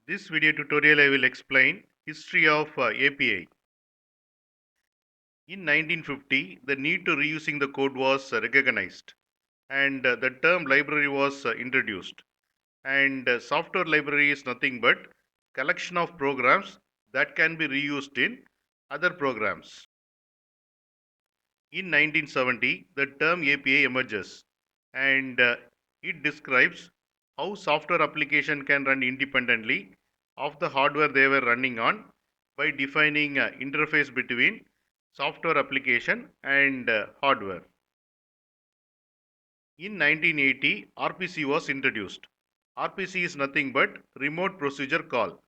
This video tutorial I will explain history of API. In 1950, the need to reusing the code was recognized and the term library was introduced. And software library is nothing but collection of programs that can be reused in other programs. In 1970, the term API emerges and it describes how software application can run independently of the hardware they were running on by defining interface between software application and hardware. In 1980, RPC was introduced. RPC is nothing but remote procedure call.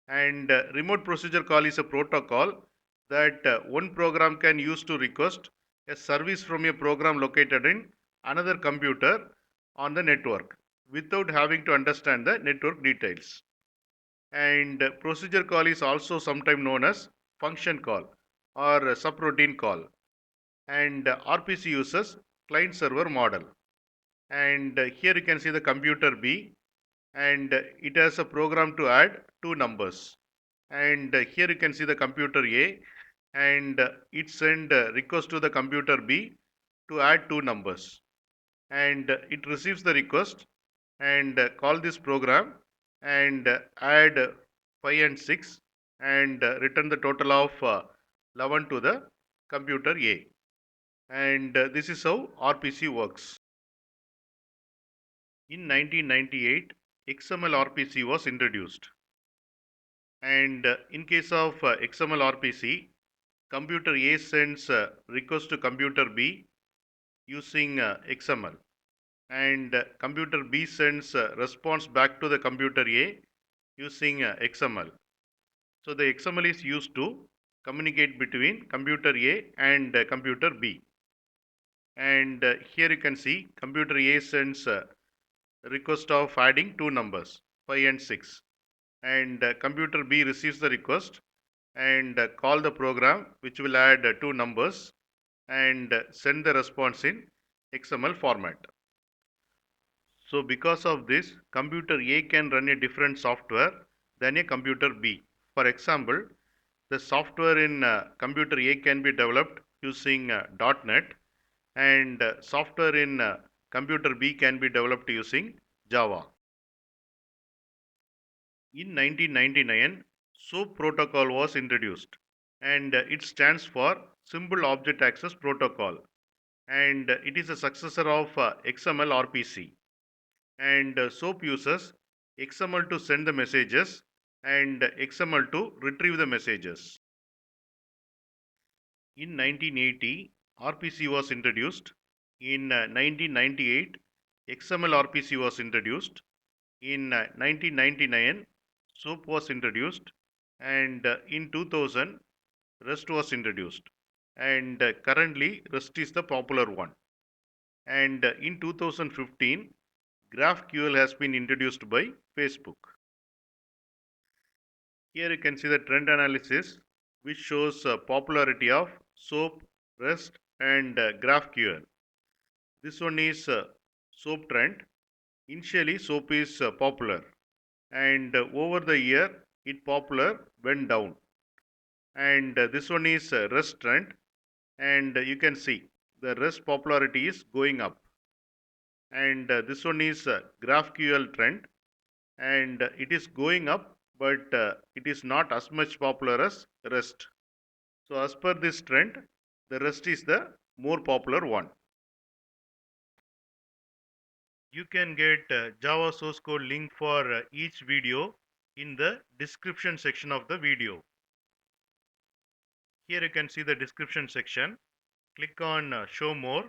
And remote procedure call is a protocol that one program can use to request a service from a program located in another computer on the network without having to understand the network details. And procedure call is also sometimes known as function call or subroutine call. And RPC uses client server model. And here you can see the computer B, and it has a program to add two numbers. And here you can see the computer A, and it send request to the computer B to add two numbers. And it receives the request and call this program and add 5 and 6 and return the total of 11 to the computer A. And this is how RPC works. In 1998, XML RPC was introduced. And in case of XML RPC, computer A sends request to computer B using XML. And computer B sends response back to the computer A using XML. So the XML is used to communicate between computer A and computer B. And here you can see computer A sends request of adding two numbers 5 and 6, and computer B receives the request and call the program which will add two numbers and send the response in XML format. So because of this, computer A can run a different software than a computer B. For example, the software in computer A can be developed using .NET, and software in computer B can be developed using Java. In 1999, SOAP protocol was introduced, and it stands for Simple Object Access Protocol, and it is a successor of XML RPC. And SOAP uses XML to send the messages and XML to retrieve the messages. In 1980, RPC was introduced. In 1998, XML RPC was introduced. In 1999, SOAP was introduced, and in 2000, REST was introduced. And currently, REST is the popular one. And in 2015, GraphQL has been introduced by Facebook. Here you can see the trend analysis, which shows popularity of SOAP, REST, and GraphQL. This one is SOAP trend. Initially, SOAP is popular, and over the year, it popular went down. And this one is REST trend, and you can see the REST popularity is going up. And this one is GraphQL trend, and it is going up, but it is not as much popular as REST. So as per this trend, the REST is the more popular one. You can get Java source code link for each video in the description section of the video. Here you can see the description section. Click on show more,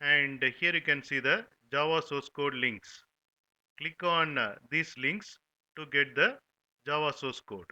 and here you can see the Java source code links. Click on these links to get the Java source code.